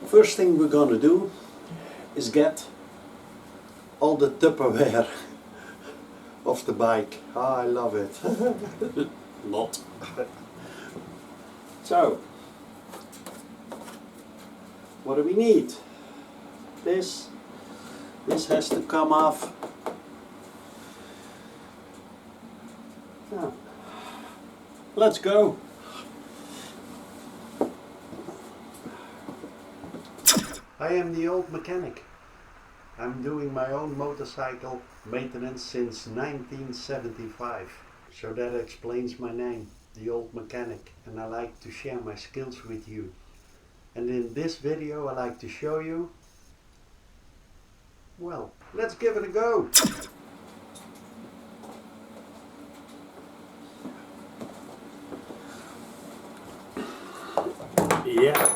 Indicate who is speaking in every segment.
Speaker 1: First thing we're gonna do is get all the tupperware off the bike. Ah, I love it. Not. So, what do we need? This has to come off. Now, let's go. I am the old mechanic. I'm doing my own motorcycle maintenance since 1975. So that explains my name, the old mechanic, and I like to share my skills with you. And in this video I like to show you, well, let's give it a go. Yeah.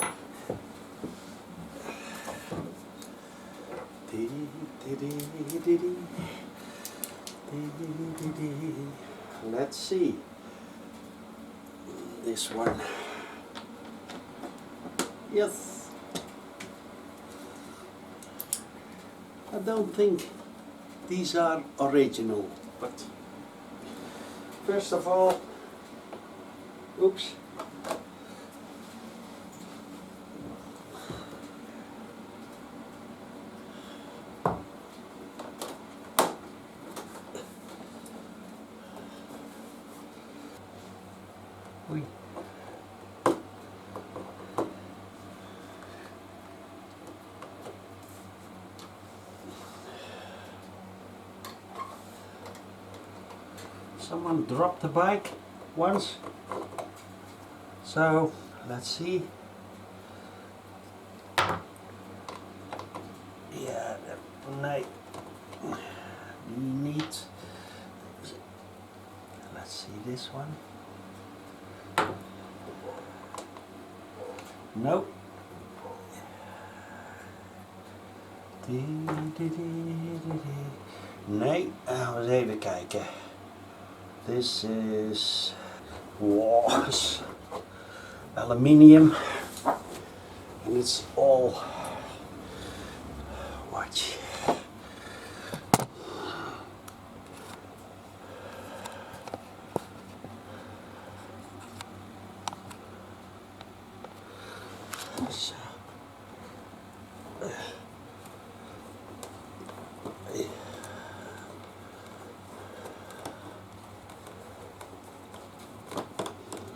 Speaker 1: Let's see. This one. Yes. I don't think these are original, but first of all, oops. Someone dropped the bike once, so let's see. Yeah, nee, die niet. Let's see this one. No. Nee, eens even kijken. This is was aluminium, and it's all watch. So,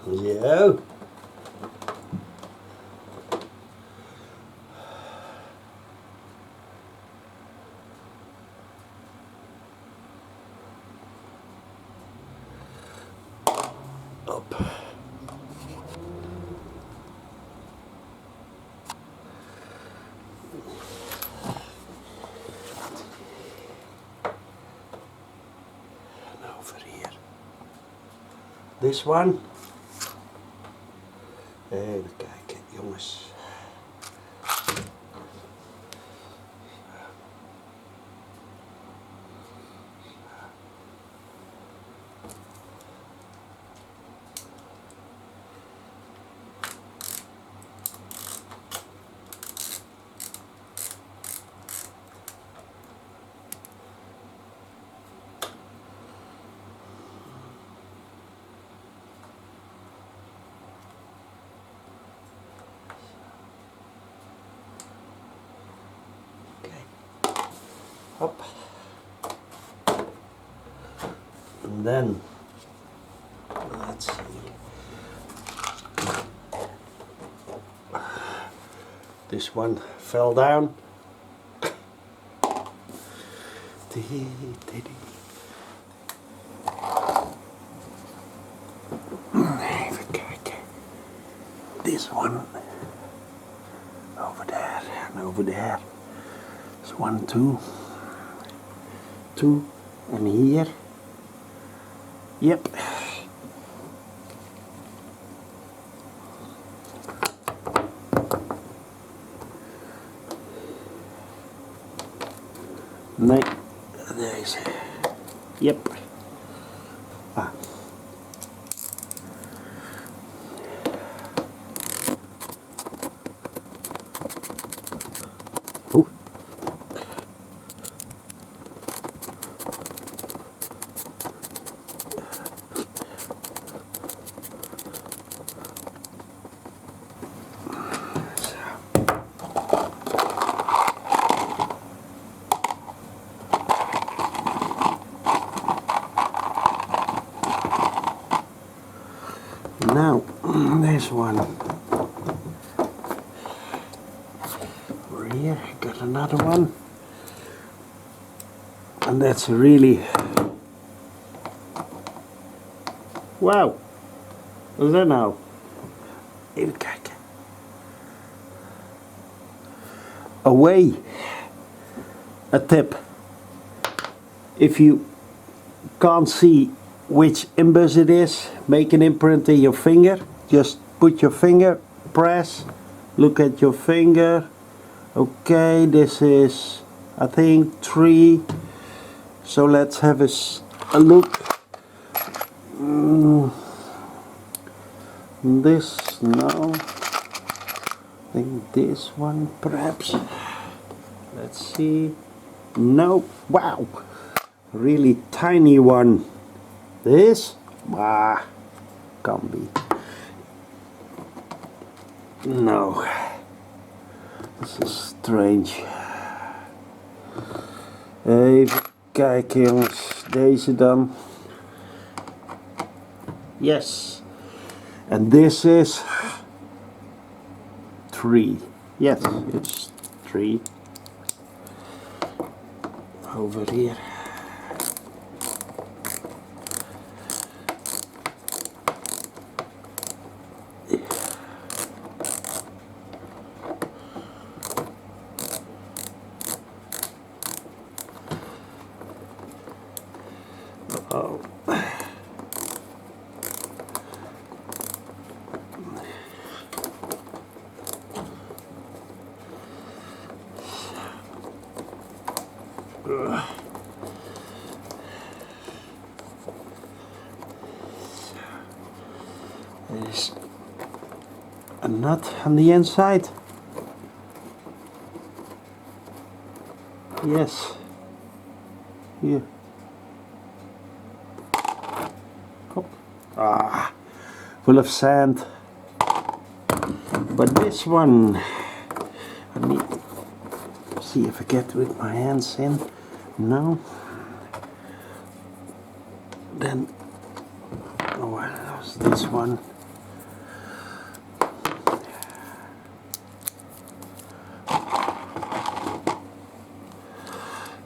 Speaker 1: yeah. Up. And over here. This one. Even kijken, jongens. Up. And then let's see. This one fell down. Even kijken. This one over there and over there. There's 1, 2. 2 and here. Yep. Nee, deze. Yep. Ah. Now, there's one. Over here, got another one. And that's really... Wow! What's that now? Even kijken. Away! A tip. If you can't see which inbus it is, make an imprint in your finger. Just put your finger, press, look at your finger. Okay, this is, I think, 3. So let's have a look. This, no. I think this one, perhaps. Let's see. No, wow, really tiny one. This, can't be. No, this is strange. Even kijken jongens, deze dan. Yes, and this is 3. Yes, it's 3. Over here. Oh. There's a nut on the inside. Yes. Here. Hop. Full of sand. But this one, I need to see if I get with my hands in. No. Then, oh, what was this one?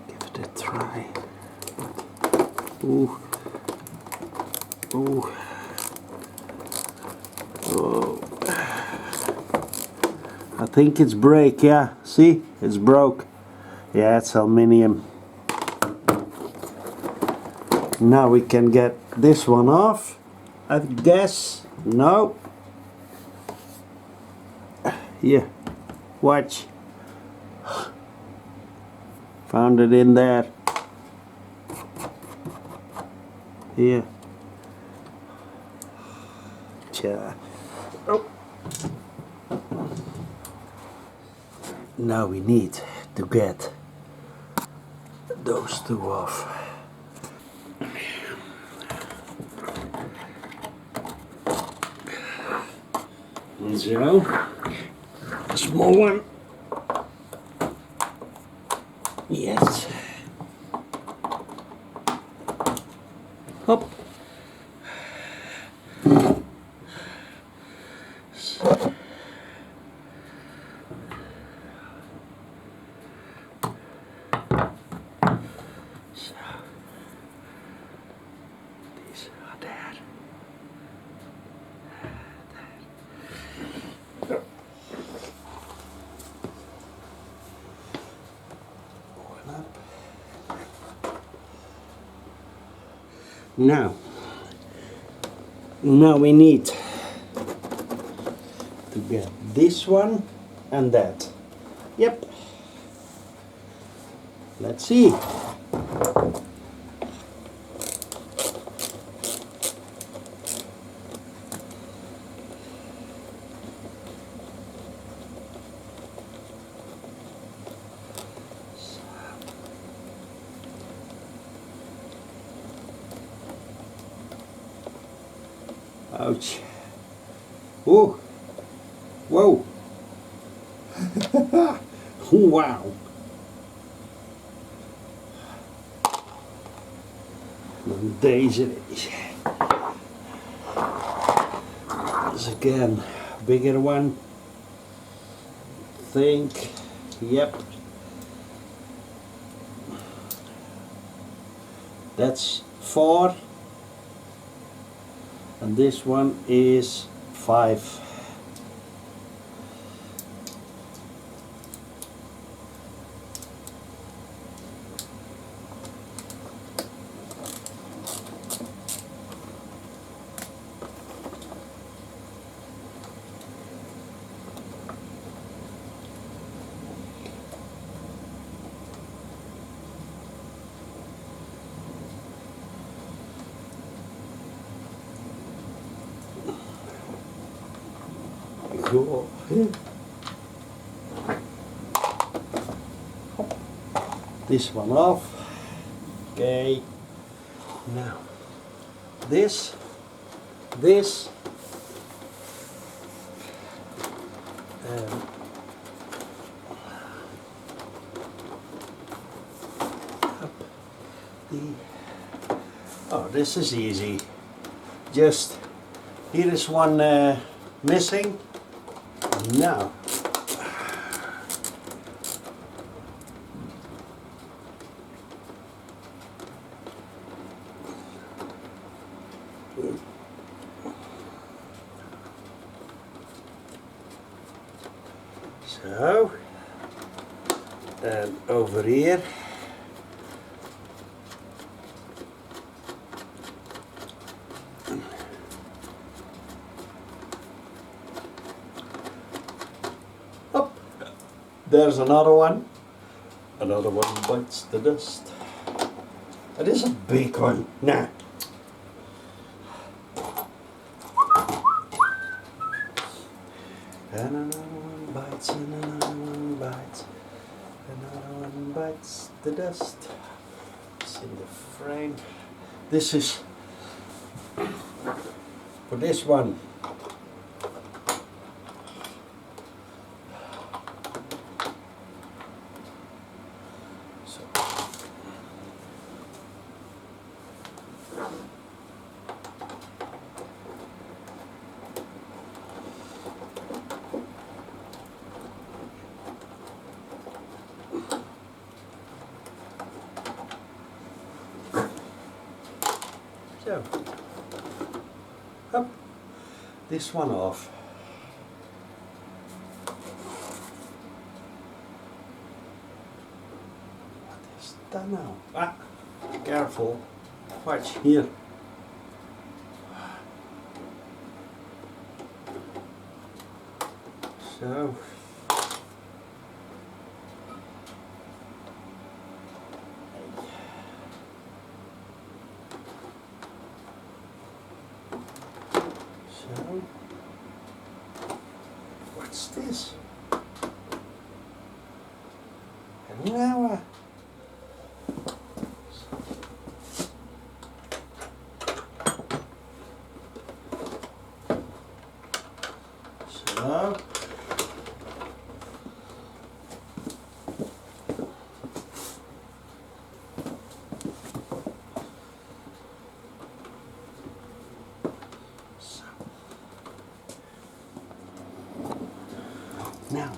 Speaker 1: Give it a try. Ooh. Ooh. Oh. I think it's break, yeah. See? It's broke. Yeah, it's aluminium. Now we can get this one off, I guess. No. Here, watch. Found it in there. Here. Oh. Now we need to get those two off. So, a small one. Yes. Hop. Now we need to get this one and that. Yep. Let's see. Ouch. Oh. Whoa. Wow. Dan deze is. this again, bigger one. Think, yep. That's 4. And this one is 5. Go. This one off. Okay. Now this up the. Oh, this is easy. Just here is one missing. Now so, and over here up, there's another one bites the dust. It is a big one. Nah. And another one bites, and another one bites, another one bites the dust. It's in the frame. This is for this one. So. So, up, this one off. What is that now? Ah, careful, watch here. So, what's this? And now so now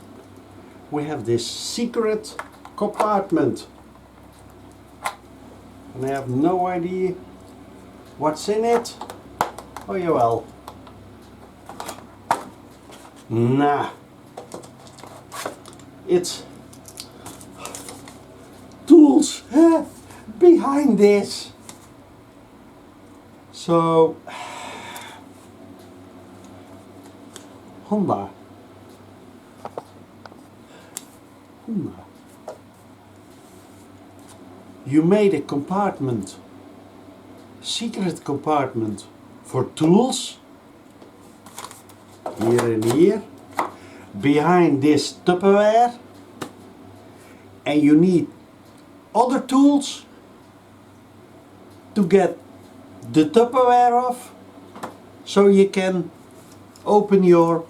Speaker 1: we have this secret compartment, and I have no idea what's in it. Oh, yeah, well, nah, it's tools behind this. So Honda. You made a compartment, secret compartment for tools, here and here, behind this Tupperware, and you need other tools to get the Tupperware off, so you can open your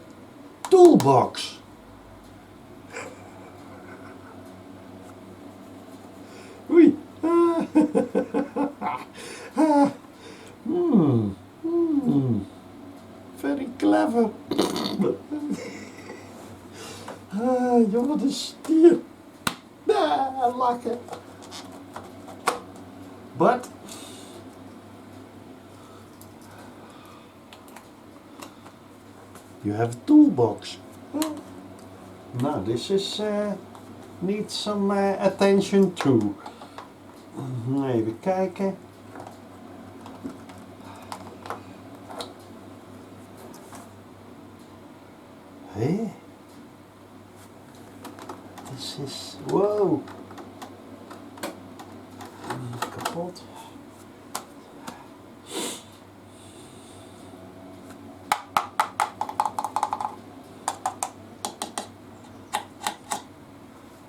Speaker 1: toolbox. Oui. Very clever. Jongen, de stier. Lachen. But you have a toolbox. Now this is needs some attention too. Even kijken. Hey, this is wow. Kapot.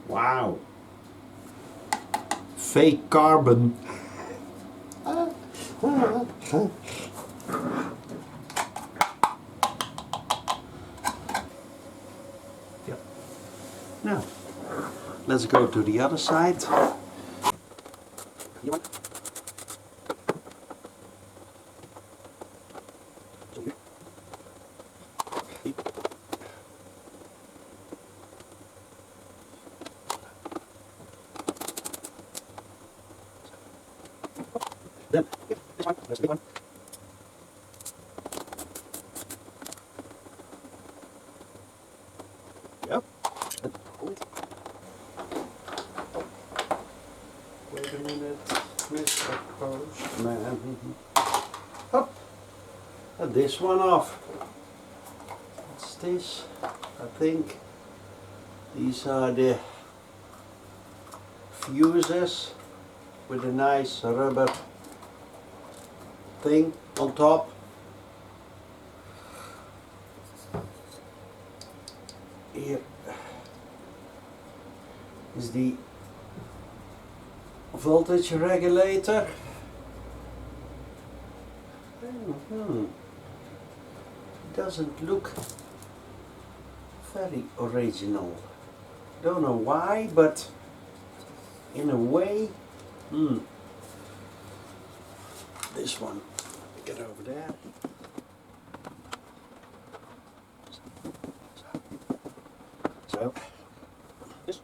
Speaker 1: Wow. Fake carbon. Yep. Now, let's go to the other side. Then, this one, that's the big one. Yep. Wait a minute, Mr. Postman. Up. And this one off. What's this? I think these are the fuses with a nice rubber thing on top. Here is the voltage regulator. Doesn't look very original. Don't know why, but in a way, this one, get over there. So, this.